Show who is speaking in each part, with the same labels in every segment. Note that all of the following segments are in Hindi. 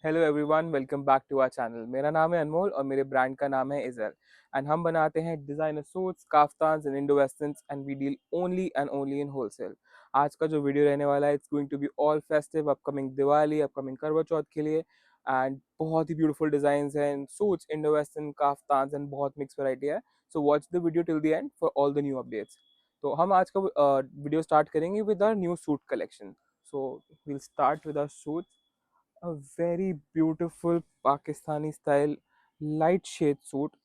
Speaker 1: Hello everyone, welcome back to our channel. मेरा नाम है अनमोल और मेरे ब्रांड का नाम है इज़ल। एंड हम बनाते हैं designer suits, kaftans and Indo westerns and we deal only and only in wholesale. आज का जो वीडियो रहने वाला है, it's going to be all festive, upcoming Diwali, upcoming Karva Chauth के लिए। एंड बहुत ही ब्यूटीफुल डिज़ाइंस हैं, suits, Indo western, kaftans and बहुत मिक्स वैरायटी है। So watch the video till the end for all the new updates. तो हम आज का वीडियो स्टार्ट करेंगे with our new suit collection. So we'll start with our suits, a very beautiful Pakistani style light shade suit.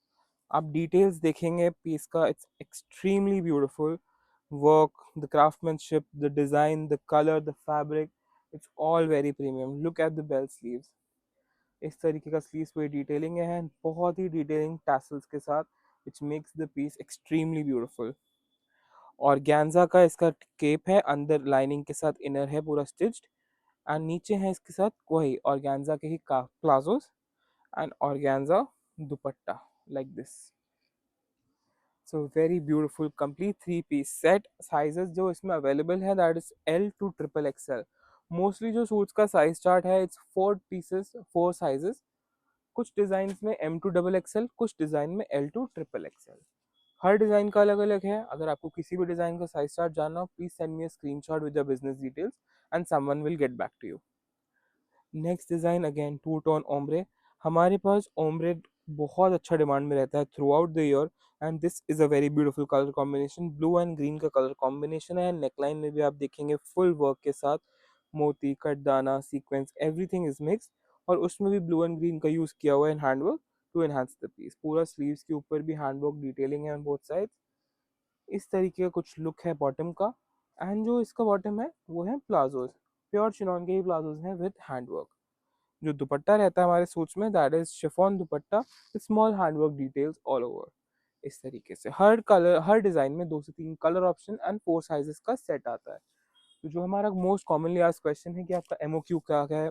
Speaker 1: आप डिटेल्स देखेंगे पीस का, it's extremely beautiful work, the craftsmanship, the design, the colour, the fabric, it's all very premium. Look at the bell sleeves, इस तरीके का स्लीव्स पे डिटेलिंग है, बहुत ही डिटेलिंग टैसल्स के साथ, which makes the piece extremely beautiful. और गैंजा का इसका केप है, अंदर लाइनिंग के साथ इनर है पूरा स्टिच्ड, एंड नीचे है इसके साथ वही ऑर्गेन्जा के ही palazzos and organza dupatta like this. So very beautiful complete three piece set. Sizes जो इसमें अवेलेबल है that is L to triple XL. Mostly जो सूट्स का साइज चार्ट है it's four pieces, four sizes. कुछ डिजाइन में एम टू डबल एक्सएल, कुछ डिजाइन में एल टू ट्रिपल एक्सएल। हर डिजाइन का अलग अलग है। अगर आपको किसी भी डिजाइन का साइज चार्ट जानना हो, please send me a screenshot with the business details and someone will get back to you. Next design again two tone ombre. हमारे पास ओम्ब्रे बहुत अच्छा डिमांड में रहता है throughout the year, and this is a very beautiful colour combination. Blue and green का कलर कॉम्बिनेशन है। नेकलाइन में भी आप देखेंगे फुल वर्क के साथ मोती, कटदाना, सीक्वेंस, एवरीथिंग इज मिक्स। और उसमें भी ब्लू एंड ग्रीन का यूज़ किया हुआ है in handwork to enhance the piece. पूरा स्लीव्स के ऊपर भी हैंडवर्क डिटेलिंग है ऑन बोथ साइड। इस तरीके का कुछ लुक है बॉटम का। एंड जो इसका बॉटम है वो है प्लाजोज, प्योर चिनॉन के ही प्लाजोज हैं विद हैंडवर्क। जो दुपट्टा रहता है हमारे सूट्स में that is chiffon dupatta, small handwork details all over. इस तरीके से हर कलर, हर डिजाइन में दो से तीन colour option and four sizes का सेट आता है। तो जो हमारा मोस्ट कॉमनली आस्क्ड क्वेश्चन है कि आपका एमओक्यू क्या है,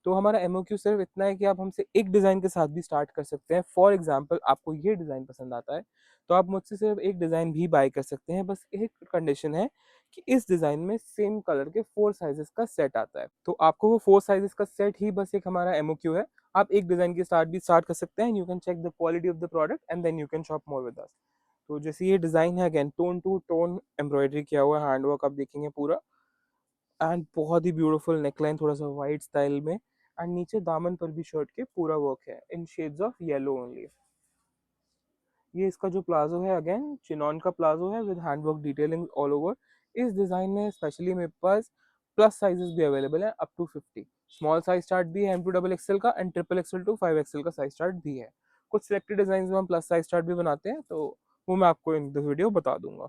Speaker 1: तो हमारा एमओक्यू सिर्फ इतना है कि आप हमसे एक डिज़ाइन के साथ भी स्टार्ट कर सकते हैं। फॉर एग्जांपल आपको ये डिज़ाइन पसंद आता है तो आप मुझसे सिर्फ एक डिज़ाइन भी बाय कर सकते हैं। बस एक कंडीशन है कि इस डिज़ाइन में सेम कलर के फोर साइजेस का सेट आता है, तो आपको वो फोर साइजेस का सेट ही बस एक हमारा एमओक्यू है। आप एक डिज़ाइन के साथ भी स्टार्ट कर सकते हैं। You can check the quality of the product and then you can shop more with us. तो जैसे ये डिज़ाइन है, again tone to tone embroidery किया हुआ है, हैंडवर्क आप देखेंगे पूरा, एंड बहुत ही ब्यूटीफुल नेकलाइन थोड़ा सा वाइट स्टाइल में, एंड नीचे दामन पर भी शर्ट के पूरा वर्क है in shades of yellow only. ये इसका जो प्लाजो है अगेन चिनॉन का प्लाजो है with handwork detailing all over. इस डिजाइन में स्पेशली मेरे पास प्लस साइजेस भी अवेलेबल है up to 50। Small size start भी है एम टू डबल एक्सएल का, and triple XL to 5 XL का साइज स्टार्ट भी है। कुछ सिलेक्टेड डिजाइन में हम प्लस साइज स्टार्ट भी बनाते हैं, तो वो मैं आपको इन द वीडियो बता दूंगा।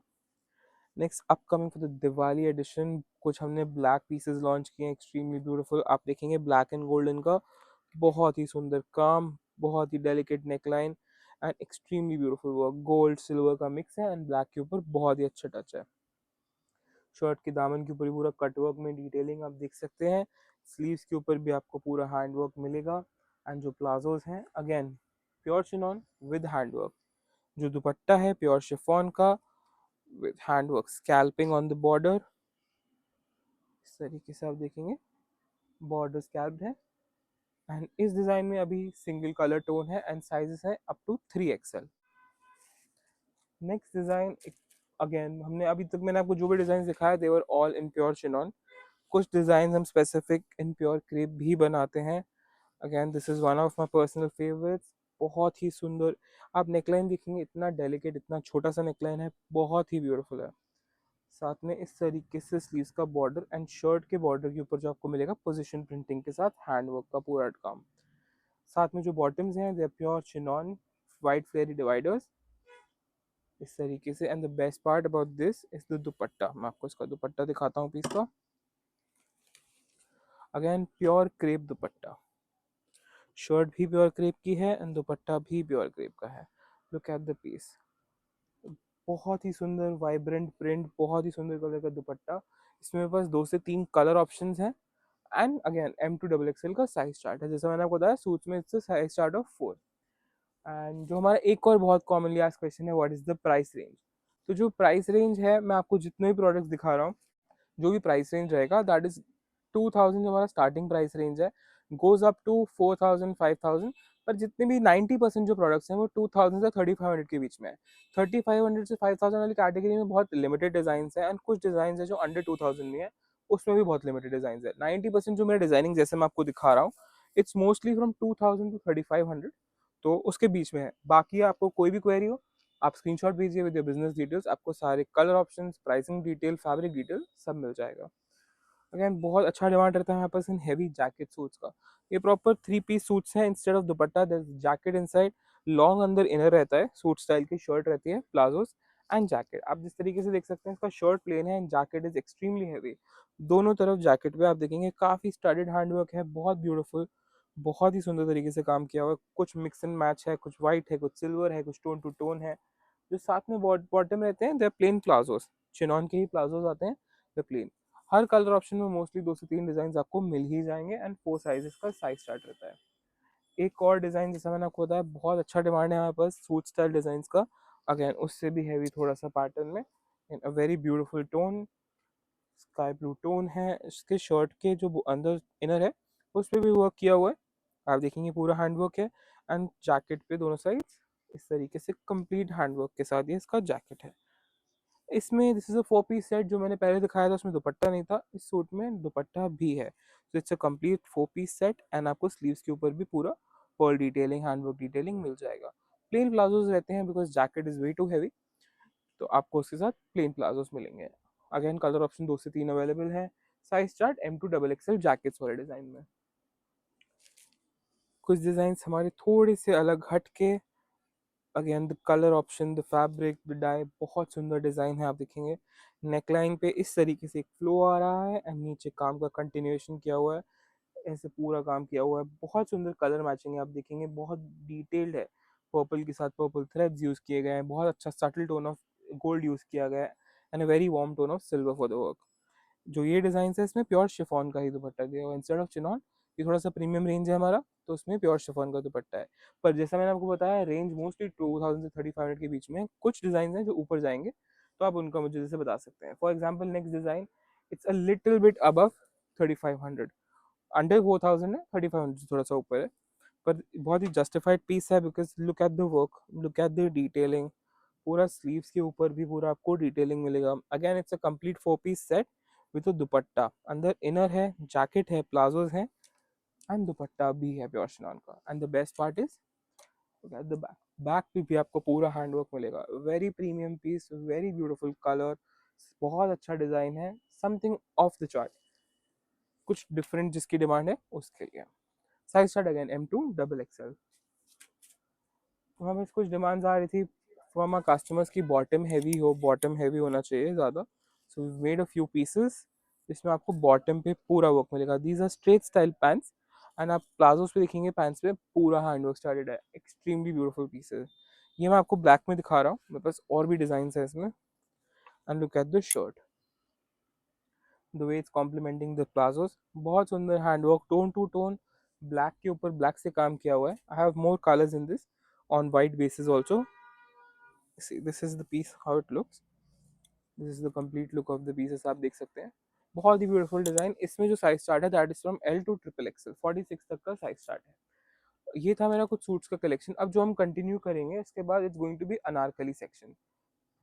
Speaker 1: Next upcoming for the Diwali edition, कुछ हमने ब्लैक पीसेस लॉन्च किए हैं, एक्सट्रीमली ब्यूटीफुल। आप देखेंगे ब्लैक एंड गोल्डन का बहुत ही सुंदर काम, बहुत ही delicate neckline and extremely beautiful work. Gold silver का मिक्स है एंड ब्लैक के ऊपर बहुत ही अच्छा टच है। शर्ट के दामन के ऊपर भी पूरा कटवर्क में डिटेलिंग आप देख सकते हैं। स्लीव्स के ऊपर भी आपको पूरा हैंडवर्क मिलेगा। एंड जो प्लाजोज हैं again pure chinon with handwork. जो दुपट्टा है प्योर शिफॉन का with handwork, scalloping on the border. इस तरीके से आप देखेंगे बॉर्डर स्कैल्प्ड है। एंड इस डिजाइन में अभी सिंगल कलर टोन है एंड साइजेस है up to 3 XL. Next design again हमने अभी तक मैंने आपको जो भी डिजाइन दिखाया they were all in pure chinon. कुछ डिजाइन हम स्पेसिफिक इन प्योर क्रेप भी बनाते हैं। Again this is one of my personal favourites. बहुत ही सुंदर आप नेकलाइन देखेंगे, इतना डेलिकेट, इतना छोटा सा नेकलाइन है, बहुत ही ब्यूटीफुल है। साथ में इस तरीके से स्लीव्स का बॉर्डर एंड शर्ट के बॉर्डर के ऊपर जो आपको मिलेगा पोजीशन प्रिंटिंग के साथ हैंडवर्क का पूरा काम। साथ में जो बॉटम्स हैं they are pure chinon white flary dividers इस तरीके से। And the best part about this is the dupatta. मैं आपको इसका दुपट्टा दिखाता हूँ पीस का। Again pure crepe dupatta, shirt भी प्योर क्रेप की है एंड दुपट्टा भी प्योर क्रेप का है। लुक एट द पीस, बहुत ही सुंदर वाइब्रेंट प्रिंट, बहुत ही सुंदर कलर का दुपट्टा। इसमें मेरे पास दो से तीन कलर ऑप्शंस हैं। And again M to double XL का साइज चार्ट है, जैसे मैंने आपको बताया सूट्स में इससे साइज चार्ट ऑफ 4। एंड जो हमारा एक और बहुत कॉमनली आस्क्ड क्वेश्चन है what is the price range. तो जो प्राइस रेंज है, मैं आपको जितने भी प्रोडक्ट्स दिखा रहा हूँ, जो भी प्राइस रेंज रहेगा दैट इज 2000 जो हमारा स्टार्टिंग प्राइस रेंज है, गोज अप टू 4000 5000, पर जितने भी 90% जो प्रोडक्ट्स हैं वो 2000 से 3500 के बीच में है। 3500 से 5000 वाली कैटेगरी में बहुत लिमिटेड डिजाइन है, एंड कुछ डिजाइन है जो अंडर 2000 में है, उसमें भी बहुत लिमिटेड डिजाइन है। 90% जो मेरा डिजाइनिंग जैसे मैं आपको दिखा रहा हूँ, इट्स मोस्टली फ्रॉम 2000 टू 3500, तो उसके बीच में है। बाकी आपको कोई भी क्वेरी हो, आप स्क्रीनशॉट भेजिए विद योर बिजनेस डिटेल्स, आपको सारे colour options, pricing detail, fabric detail सब मिल जाएगा। अगेन बहुत अच्छा डिमांड रहता है यहाँ पर इन हेवी जैकेट सूट्स का। ये प्रॉपर 3 पीस सूट्स हैं, instead of dupatta there is jacket inside. Long अंदर इनर रहता है, सूट स्टाइल की शर्ट रहती है, प्लाजोस एंड जैकेट। आप जिस तरीके से देख सकते हैं, इसका शर्ट प्लेन है and jacket is extremely heavy. दोनों तरफ जैकेट पे आप देखेंगे काफी स्टडीड हैंडवर्क है, बहुत ब्यूटीफुल, बहुत ही सुंदर तरीके से काम किया हुआ है। कुछ मिक्स एंड मैच है, कुछ व्हाइट है, कुछ सिल्वर है, कुछ टोन टू टोन है। जो साथ में बॉटम रहते हैं दे प्लेन प्लाजोस, चिनॉन के ही प्लाजोस आते हैं, द प्लेन। हर कलर ऑप्शन में मोस्टली 2 से 3 डिजाइन आपको मिल ही जाएंगे, एंड 4 साइजेस का साइज स्टार्ट रहता है। एक और डिजाइन जैसा मैंने आपको बताया, बहुत अच्छा डिमांड है यहाँ पर सूट स्टाइल डिजाइन का। अगेन उससे भी हैवी थोड़ा सा पैटर्न में, in a very beautiful tone, sky blue tone है। इसके शर्ट के जो अंदर इनर है उस पर भी वर्क किया हुआ है, आप देखेंगे पूरा हैंड वर्क है। एंड जैकेट पे दोनों साइड इस तरीके से कंप्लीट हैंड वर्क के साथ ये इसका जैकेट है। इसमें this is a 4 piece set, जो मैंने पहले दिखाया था उसमें दुपट्टा नहीं था, इस सूट में दुपट्टा भी है। तो it's a complete 4 piece set, and आपको स्लीव्स के ऊपर भी पूरा पर्ल डिटेलिंग, हैंडवर्क डिटेलिंग मिल जाएगा। प्लेन प्लाजोज रहते हैं because jacket is way too heavy, तो आपको उसके साथ प्लेन प्लाजोज मिलेंगे। अगेन कलर ऑप्शन 2 से 3 अवेलेबल है। Size chart M2 XXL jackets वाले डिजाइन में। कुछ डिजाइन हमारे थोड़े से अलग हट के, again the colour option, the fabric, the die, बहुत सुंदर डिजाइन है। आप देखेंगे नेकलाइन पे इस तरीके से एक फ्लो आ रहा है, एंड नीचे काम का कंटिन्यूएशन किया हुआ है, ऐसे पूरा काम किया हुआ है। बहुत सुंदर कलर मैचिंग है, आप देखेंगे बहुत डिटेल्ड है। पर्पल के साथ पर्पल थ्रेड्स यूज किए गए हैं, बहुत अच्छा subtle tone of gold use किया गया है, and a very warm tone of silver for the work. जो ये डिजाइन है इसमें प्योर शिफॉन का ही दुपट्टा दिया हुआ है इंस्टेड ऑफ चिनॉन। ये थोड़ा सा प्रीमियम रेंज है हमारा, तो उसमें प्योर शिफॉन का दुपट्टा है। पर जैसा मैंने आपको बताया, रेंज मोस्टली 2000 से 3500 के बीच में है। कुछ डिजाइन हैं जो ऊपर जाएंगे, तो आप उनका मुझे जैसे बता सकते हैं। For example next design, it's a little bit above 3500, under 4000 है, 3500 थोड़ा सा ऊपर है। पर बहुत ही जस्टिफाइड पीस है, because look at the work, look at the detailing. पूरा स्लीव्स के ऊपर भी पूरा आपको डिटेलिंग मिलेगा। Again it's a complete 4 piece set with dupatta, अंदर इनर है, जैकेट है, प्लाजोज है, एंड दुपट्टा भी है प्योर शिनॉन का। And the best part is at the back, back पे भी आपको पूरा हैंडवर्क मिलेगा। Very premium piece, very beautiful colour, बहुत अच्छा डिजाइन है, समथिंग ऑफ द चार्ट, कुछ डिफरेंट जिसकी डिमांड है उसके लिए। Size start again M2 XXL। तो हमें कुछ डिमांड्स आ रही थी फ्रॉम आवर कस्टमर्स की बॉटम हैवी हो, बॉटम हैवी होना चाहिए ज़्यादा। So we made a few pieces जिसमें आपको बॉटम पे पूरा वर्क मिलेगा। These are straight style pants, and आप प्लाजोस पे देखेंगे पैंट्स पे पूरा हैंड वर्क स्टार्टेड है, एक्सट्रीमली ब्यूटीफुल पीसेस। ये मैं आपको ब्लैक में दिखा रहा हूँ, मेरे पास और भी डिजाइन है इसमें। And look at the shirt, the way it's complementing the palazzos, बहुत सुंदर handwork, tone to tone, black के ऊपर ब्लैक से काम किया हुआ है। I have more colours in this on white basis also. See, this is the piece how it looks, this is the complete look of the pieces, आप देख सकते हैं। बहुत ही ब्यूटीफुल डिजाइन। इसमें जो साइज स्टार्ट है that is from L to XXL, 46 तक का साइज स्टार्ट है। ये था मेरा कुछ सूट्स का कलेक्शन। अब जो हम कंटिन्यू करेंगे इसके बाद it's going to be Anarkali section,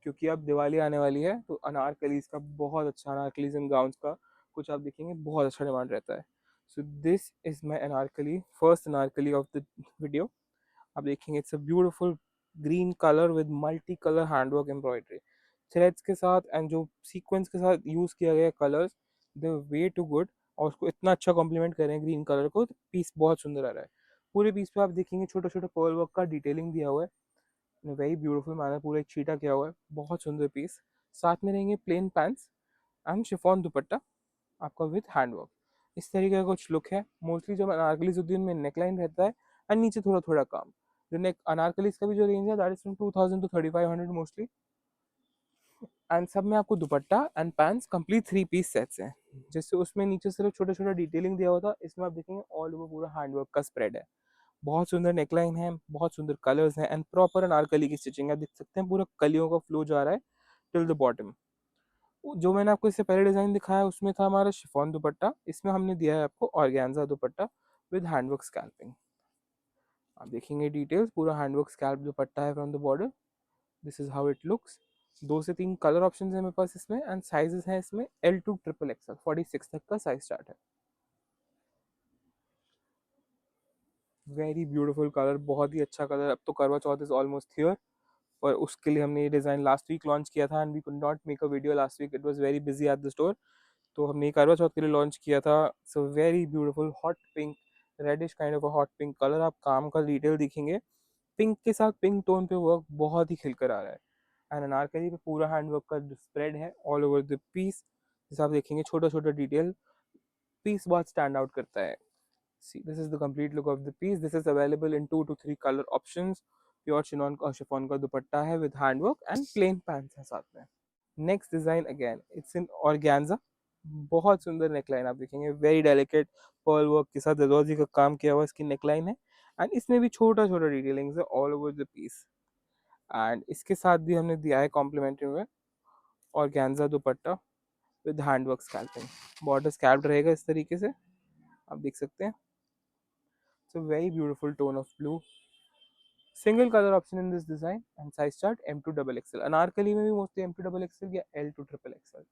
Speaker 1: क्योंकि अब दिवाली आने वाली है, तो अनारकलीज का बहुत अच्छा, अनारकलीज एंड गाउन्स का कुछ आप देखेंगे बहुत अच्छा डिमांड रहता है। So this is my Anarkali, first Anarkali of the video. आप देखेंगे it's a beautiful green colour with multi colour handwork embroidery, threads के साथ एंड जो सीक्वेंस के साथ यूज किया गया colours, the way too good. और उसको इतना अच्छा कॉम्प्लीमेंट करें ग्रीन कलर को, तो पीस बहुत सुंदर आ रहा है। पूरे पीस पे आप देखेंगे छोटा छोटा पर्ल वर्क का डिटेलिंग दिया हुआ है, वेरी ब्यूटीफुल मैनर, पूरा एक चीटा किया हुआ है, बहुत सुंदर पीस। साथ में रहेंगे plain pants and chiffon dupatta आपका विद हैंडवर्क। इस तरीके का कुछ लुक है। मोस्टली जो अनारकलीज होती है उनमें नेकलाइन रहता है, एंड नीचे थोड़ा थोड़ा काम। जो नेक अनारकलीज का भी जो रेंज है that is from 2000 to 3500 mostly, and सब में आपको dupatta and pants complete 3 piece sets हैं। जैसे उसमें नीचे सिर्फ छोटा छोटा डिटेलिंग दिया हुआ था, इसमें आप देखेंगे ऑल ओवर पूरा हैंडवर्क का स्प्रेड है। बहुत सुंदर नेकलाइन है, बहुत सुंदर कलर्स हैं, एंड प्रॉपर अनारकली की स्टिचिंग है। देख सकते हैं पूरा कलियों का फ्लो जा रहा है टिल द बॉटम। जो मैंने आपको इससे पहले डिजाइन दिखाया उसमें था हमारा शिफॉन दुपट्टा, इसमें हमने दिया है आपको organza dupatta, with handwork scalloping. आप देखेंगे डिटेल्स, पूरा हैंडवर्क स्कैल्प दुपट्टा है from the border. This is how it looks. 2 से 3 कलर ऑप्शन है मेरे पास इसमें, एंड साइजेस हैं इसमें L to XXL, 46 तक का साइज स्टार्ट है। वेरी ब्यूटीफुल कलर, बहुत ही अच्छा कलर। अब तो करवा चौथ इज ऑलमोस्ट हियर, और उसके लिए हमने ये डिज़ाइन लास्ट वीक लॉन्च किया था, and we could not make a video last week, it was very busy at the store. तो हमने ये करवा चौथ के लिए लॉन्च किया था। So very beautiful hot pink, reddish kind of a hot pink colour. आप काम का डिटेल दिखेंगे, पिंक के साथ पिंक टोन पे वर्क बहुत ही खिलकर आ रहा है। एंड अनारकली पे पूरा हैंड वर्क का स्प्रेड है ऑल ओवर द पीस। जैसे आप देखेंगे छोटा छोटा डिटेल, पीस बहुत स्टैंड आउट करता है। See, this is the complete look of the piece. This is available in 2 to 3 color options. Pure chiffon का दुपट्टा है with hand work and plain pants है साथ में। Next design again it's in organza. बहुत सुंदर नेकलाइन आप देखेंगे, वेरी डेलिकेट पर्ल वर्क के साथ जरदोजी का काम किया हुआ इसकी नेकलाइन है। एंड इसमें भी छोटा छोटा डिटेलिंग्स है all over the piece. And इसके साथ भी हमने दिया है कॉम्प्लीमेंट्री में organza dupatta with hand work scalloping. Border scalloped रहेगा इस तरीके से, आप देख सकते हैं। It's a very beautiful tone of blue. Single colour option in this design and size chart M to XXL। Anarkali में भी मोस्टली M to XXL या L to XXL।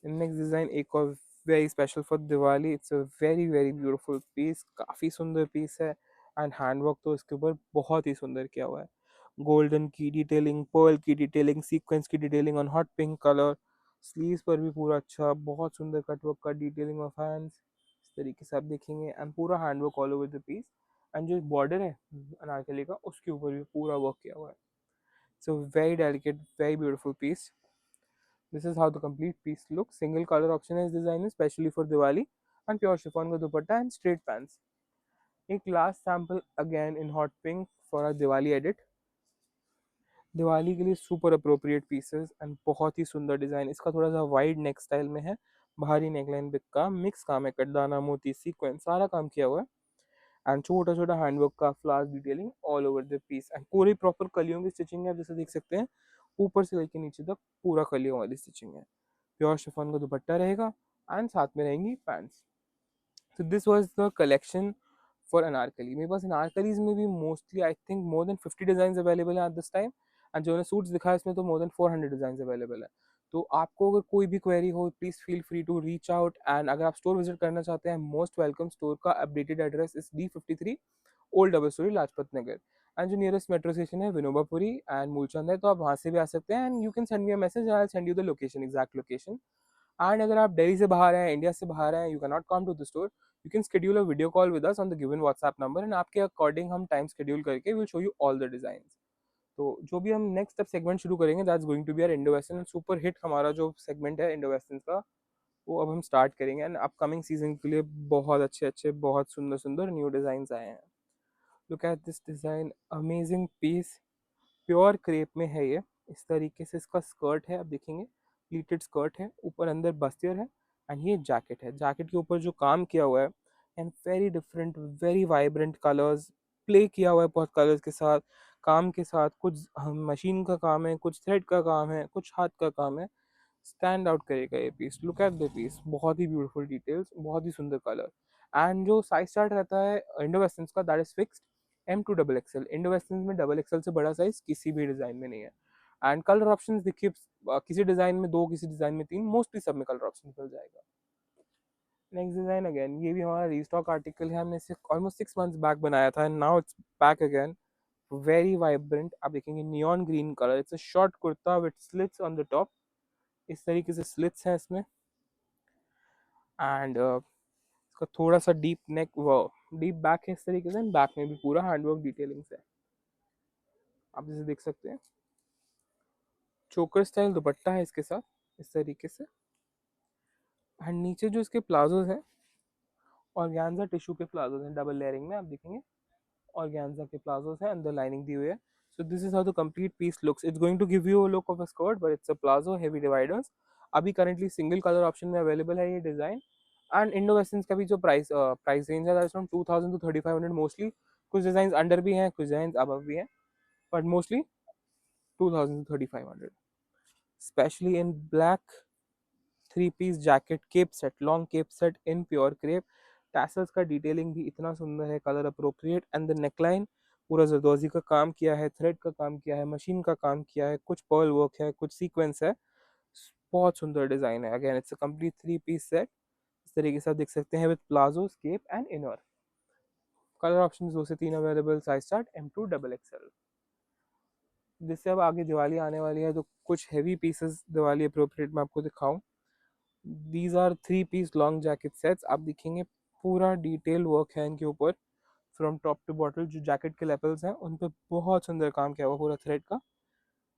Speaker 1: Next design एक और very special for Diwali. It's a very very beautiful piece, काफी सुंदर पीस है। एंड हैंडवर्क तो इसके ऊपर बहुत ही सुंदर किया हुआ है। गोल्डन की डिटेलिंग, पर्ल की डिटेलिंग, सीक्वेंस की detailing on hot pink colour. Sleeves पर भी पूरा अच्छा बहुत सुंदर कटवर्क का डिटेलिंग ऑफ हैंड्स इस तरीके से आप देखेंगे, एंड पूरा handwork all over the piece. And जो बॉर्डर है अनारकली का उसके ऊपर भी पूरा वर्क किया हुआ है। So very delicate, very beautiful piece. This is how the complete piece looks. Single color option is designed especially for Diwali, and pure chiffon ka dupatta and straight pants. एक last sample again in hot pink for our Diwali edit. Diwali के लिए सुपर अप्रोप्रिएट पीसेस एंड बहुत ही सुंदर डिजाइन। इसका थोड़ा सा वाइड नेक स्टाइल में है, भारी नेकलाइन बिग का मिक्स काम है, कटदाना मोती सीक्वेंस सारा काम किया हुआ है। एंड छोटा छोटा हैंडवर्क का flowers detailing all over the piece, and पूरी प्रॉपर कलियों की स्टिचिंग है। आप जैसे देख सकते हैं ऊपर से लेकर नीचे तक पूरा कलियों वाली स्टिचिंग है। प्योर शिफॉन का दुपट्टा रहेगा एंड साथ में रहेंगी pants. So this was the collection for Anarkali. मेरे पास अनारकलीज में भी mostly I think more than 50 design available है एट दिस टाइम। एंड जो मैंने सूट्स दिखाया इसमें तो मोर देन 400 डिजाइन अवेलेबल है। तो आपको अगर कोई भी क्वेरी हो please feel free to reach out. And अगर आप स्टोर विजिट करना चाहते हैं, मोस्ट वेलकम। स्टोर का updated address is D53 old double storey Lajpat Nagar. And जो नियरेस्ट मेट्रो स्टेशन है विनोबापुरी एंड मूलचंद है, तो आप वहाँ से भी आ सकते हैं। And you can send me a message, I will send you the location, exact location. And अगर आप दिल्ली से बाहर हैं, इंडिया से बाहर हैं, you can not come to the store, you can schedule a video call with us on the given WhatsApp number, and आपके अकॉर्डिंग हम टाइम शेड्यूल करके will show you all the design. तो जो भी हम नेक्स्ट अब सेगमेंट शुरू करेंगे that's going to be our Indo western super hit. हमारा जो सेगमेंट है इंडो वेस्टर्न का, वो अब हम स्टार्ट करेंगे। एंड अपकमिंग सीजन के लिए बहुत अच्छे अच्छे बहुत सुंदर सुंदर न्यू डिजाइन आए हैं। Look at this design, amazing piece, pure crepe में है ये। इस तरीके से इसका स्कर्ट है, आप देखेंगे प्लीटेड स्कर्ट है, ऊपर अंदर बस्तियर है। एंड ये जैकेट है, जैकेट के ऊपर जो काम किया हुआ है and very different very vibrant colours play किया हुआ है बहुत कलर्स के साथ, काम के साथ कुछ मशीन का काम है, कुछ थ्रेड का काम है, कुछ हाथ का काम है। स्टैंड आउट करेगा ये पीस। लुक एट द पीस, बहुत ही ब्यूटीफुल डिटेल्स, बहुत ही सुंदर कलर। एंड जो साइज चार्ट रहता है इंडो वेस्टर्न का that is fixed M to XXL। Indo western में XXL से बड़ा साइज किसी भी डिजाइन में नहीं है। एंड कलर ऑप्शन देखिए, किसी डिजाइन में 2, किसी डिजाइन में 3, मोस्टली सब में कलर ऑप्शन मिल जाएगा। नेक्स्ट डिजाइन अगेन, ये भी हमारा रीस्टॉक आर्टिकल है, हमने इसे ऑलमोस्ट 6 मंथ्स बैक बनाया था and now it's back again. Very vibrant, आप देखेंगे neon green colour. It's a short kurta with slits on the top, इस तरीके से स्लिट्स हैं इसमें। एंड इसका थोड़ा सा डीप नेक वो डीप बैक है इस तरीके से, बैक में भी पूरा हैंडवर्क डिटेलिंग्स है, आप जैसे देख सकते हैं। चोकर स्टाइल दुपट्टा है इसके साथ इस तरीके से। एंड नीचे जो इसके प्लाजोज हैं ऑर्गेन्जा टिश्यू के प्लाजोज हैं, डबल लेयरिंग में आप देखेंगे ऑर्गेन्जा के प्लाजोज हैं, अंदर लाइनिंग दी हुई है। So this is how the complete piece looks. It's going to give you a look of a skirt but it's a palazzo heavy dividers. अभी करंटली सिंगल कलर ऑप्शन में अवेलेबल है ये डिजाइन। एंड इंडो वेस्टर्न का भी जो प्राइस रेंज है दैट्स फ्रॉम 2000 to 3500 मोस्टली। कुछ डिजाइन अंडर भी हैं, कुछ डिजाइन अबव भी हैं, but mostly 2000 to 3500, specially in black three piece jacket cape set, long cape set in pure crepe. Tassels का डिटेलिंग भी इतना सुंदर है, colour appropriate, and the neckline पूरा जरदोजी का काम किया है, थ्रेड का काम किया है, मशीन का काम किया है, कुछ पर्ल वर्क है, कुछ सीक्वेंस है। बहुत सुंदर डिजाइन है। Again it's a complete three piece set. इस तरीके से आप देख सकते हैं with palazzo, cape and inner. Colour option 2 से 3 available, size start M2 XXL। जिससे अब आगे दिवाली आने वाली है तो कुछ हैवी पीसेस दिवाली अप्रोप्रिएट मैं आपको दिखाऊं। These are three piece long jacket sets. आप देखेंगे पूरा डिटेल वर्क है इनके ऊपर, फ्रॉम टॉप टू बॉटल। जो जैकेट के लेपल्स हैं उन पर बहुत सुंदर काम किया हुआ पूरा थ्रेड का।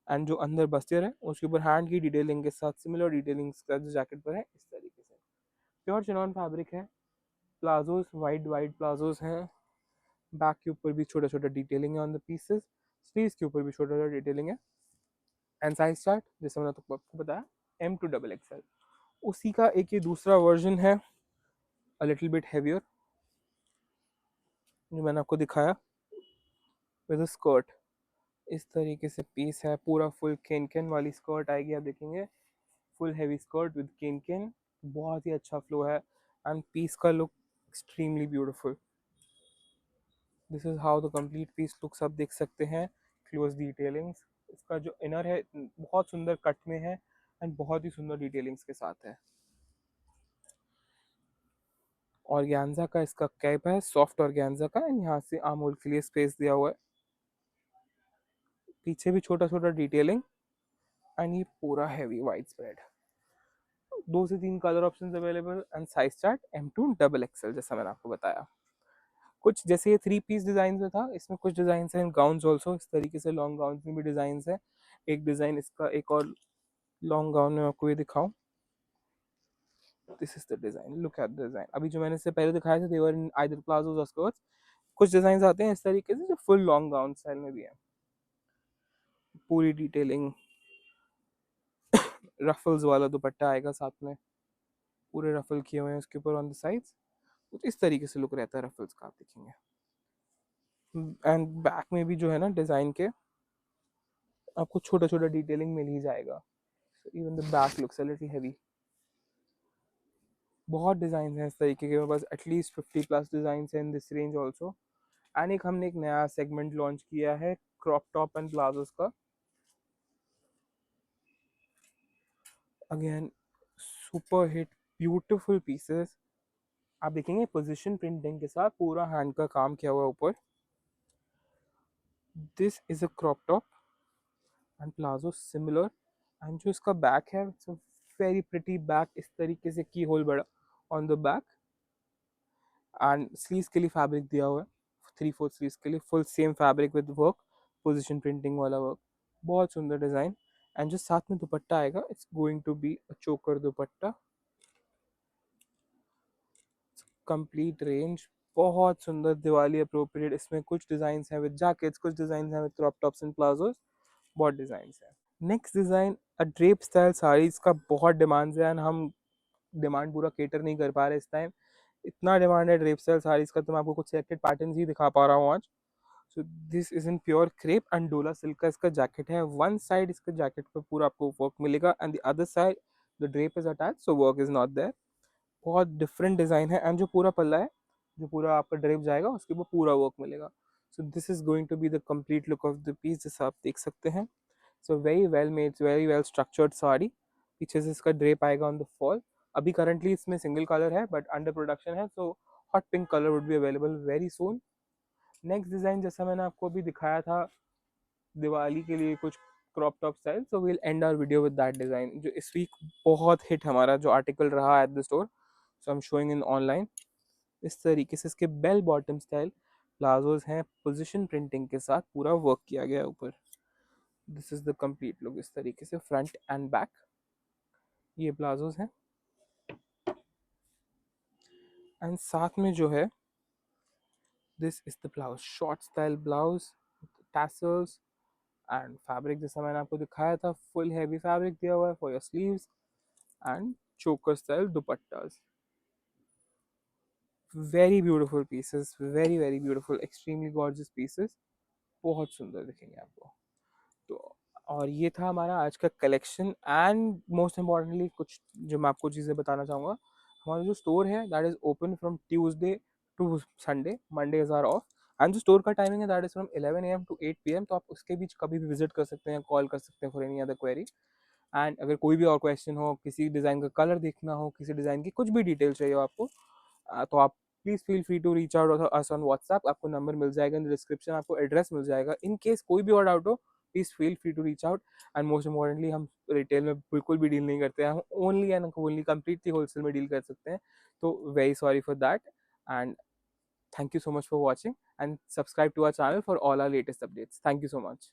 Speaker 1: एंड जो अंदर बस्तियर है उसके ऊपर हैंड की डिटेलिंग के साथ सिमिलर डिटेलिंग का जो जैकेट पर है इस तरीके से। प्योर चिनॉन फैब्रिक है। प्लाजोस वाइड वाइड प्लाजोस हैं। बैक के ऊपर भी छोटा छोटा डिटेलिंग है ऑन द पीसेस। स्लीव्स के ऊपर भी छोटा छोटा डिटेलिंग है। एंड साइज चार्ट जैसे मैंने तो आपको बताया M2 XXL। उसी का एक ये दूसरा वर्जन है, अ लिटिल बिट हैवियर, जो मैंने आपको दिखाया विद स्कर्ट। इस तरीके से पीस है, पूरा फुल केन केन वाली स्कर्ट आएगी। आप देखेंगे full heavy skirt with cancan, बहुत ही अच्छा फ्लो है। एंड पीस का look extremely beautiful. This is how the complete piece looks. आप देख सकते हैं क्लोज डिटेलिंग्स। इसका जो इनर है बहुत सुंदर कट में है एंड बहुत ही सुंदर डिटेलिंग्स के साथ है। ऑर्गेन्जा का इसका कैप है, सॉफ्ट ऑर्गेन्जा का, एंड यहाँ से आर्म होल के लिए स्पेस दिया हुआ है। पीछे भी छोटा छोटा डिटेलिंग एंड ये पूरा हैवी वाइड स्प्रेड। 2 से 3 colour option available and size chart M2 XXL जैसा मैंने आपको बताया। कुछ जैसे ये थ्री पीस डिजाइन में था, इसमें कुछ डिजाइन है गाउन ऑल्सो। इस तरीके से लॉन्ग गाउन में भी डिजाइन है। एक डिजाइन इसका एक और लॉन्ग गाउन में आपको ये दिखाऊं। This is the design, look at the design. अभी जो मैंने इससे पहले दिखाया था देवर इन आइदर प्लाजोस और स्कर्ट्स। कुछ डिजाइन आते हैं इस तरीके से जो फुल लॉन्ग गाउन स्टाइल में भी है। पूरी डिटेलिंग, रफल्स वाला दुपट्टा आएगा साथ में, पूरे रफल किए हुए हैं उसके ऊपर ऑन द साइड्स। कुछ इस तरीके से लुक रहता है रफल्स का, आप देखेंगे। एंड बैक में भी जो है ना डिजाइन के आपको छोटा छोटा डिटेलिंग मिल ही जाएगा। Even the back looks a little heavy. बहुत डिजाइन हैं इस तरीके के, मेरे पास एटलीस्ट 50+ डिजाइन है in this range also. And एक हमने एक नया सेगमेंट लॉन्च किया है क्रॉप टॉप एंड प्लाजोस का। Again super hit beautiful pieces. आप देखेंगे पोजीशन प्रिंटिंग के साथ पूरा हैंड का काम किया हुआ ऊपर। This is a crop top and palazzo similar. And जो इसका बैक है it's a very pretty back, इस तरीके से की होल बड़ा on the back. And sleeves के लिए फैब्रिक दिया हुआ है 3/4 स्लीव्स के लिए, full same fabric with work, position printing वाला वर्क। बहुत सुंदर डिजाइन। एंड जो साथ में दुपट्टा आएगा it's going to be a choker dupatta. Complete range बहुत सुंदर दिवाली अप्रोप्रिएट। इसमें कुछ डिजाइन हैं विद जैकेट्स, कुछ डिजाइन हैं with crop tops and palazzos. बहुत डिजाइन है। Next design a drape style saris का बहुत डिमांड है एंड हम डिमांड पूरा केटर नहीं कर पा रहे इस टाइम। इतना डिमांड है ड्रेप स्टाइल साड़ीज का, तो मैं आपको कुछ सिलेक्टेड पैटर्न ही दिखा पा रहा हूँ आज। सो this is in pure crepe and डोला सिल्क का इसका जैकेट है। वन साइड इसके जैकेट पे पूरा आपको वर्क मिलेगा and the other side the drape is attach, so work is not there. बहुत डिफरेंट डिजाइन है। एंड जो पूरा पल्ला है, जो पूरा आपका ड्रेप जाएगा उसके ऊपर पूरा वर्क मिलेगा। So this is going to be the complete look of the piece, जैसा आप देख सकते हैं। So very well made, very well structured sari. पीछे से इसका ड्रेप आएगा ऑन द फॉल। अभी करंटली इसमें सिंगल कलर है बट अंडर प्रोडक्शन है, so hot pink colour would be available very soon. Next design जैसा मैंने आपको अभी दिखाया था दिवाली के लिए कुछ crop top style, so will end our video with that design जो इस वीक बहुत हिट हमारा जो आर्टिकल रहा at the store, so I am showing in online. इस तरीके से इसके बेल बॉटम स्टाइल प्लाजोज हैं, पोजिशन प्रिंटिंग के साथ पूरा वर्क किया गया है ऊपर। This is the complete look, इस तरीके से फ्रंट एंड बैक ये प्लाजोज हैं। एंड साथ में जो है this is the blouse, short style blouse, tassels and fabric जैसा मैंने आपको दिखाया था, फुल हैवी फैब्रिक दिया हुआ है for your sleeves and choker style dupattas. Very beautiful pieces, very very beautiful, extremely gorgeous pieces. बहुत सुंदर दिखेंगे आपको। तो और ये था हमारा आज का कलेक्शन। एंड मोस्ट इम्पॉर्टेंटली कुछ जो मैं आपको चीज़ें बताना चाहूँगा, हमारा जो स्टोर है that is open from Tuesday to Sunday, Mondays are off. And जो स्टोर का टाइमिंग है that is from 11 AM to 8 PM, तो आप उसके बीच कभी भी विजिट कर सकते हैं, कॉल कर सकते हैं for any other query. And अगर कोई भी और क्वेश्चन हो, किसी डिज़ाइन का कलर देखना हो, किसी डिज़ाइन की कुछ भी डिटेल चाहिए हो आपको, तो आप please feel free to reach out us on WhatsApp. आपको नंबर मिल जाएगा इन द डिस्क्रिप्शन, आपको एड्रेस मिल जाएगा। इन केस कोई भी और डाउट हो, please feel free to reach out. And most importantly हम रिटेल में बिल्कुल भी डील नहीं करते हैं, हम only and only completely wholesale में डील कर सकते हैं। तो very sorry for that. And thank you so much for watching, and subscribe to our channel for all our latest updates. Thank you so much.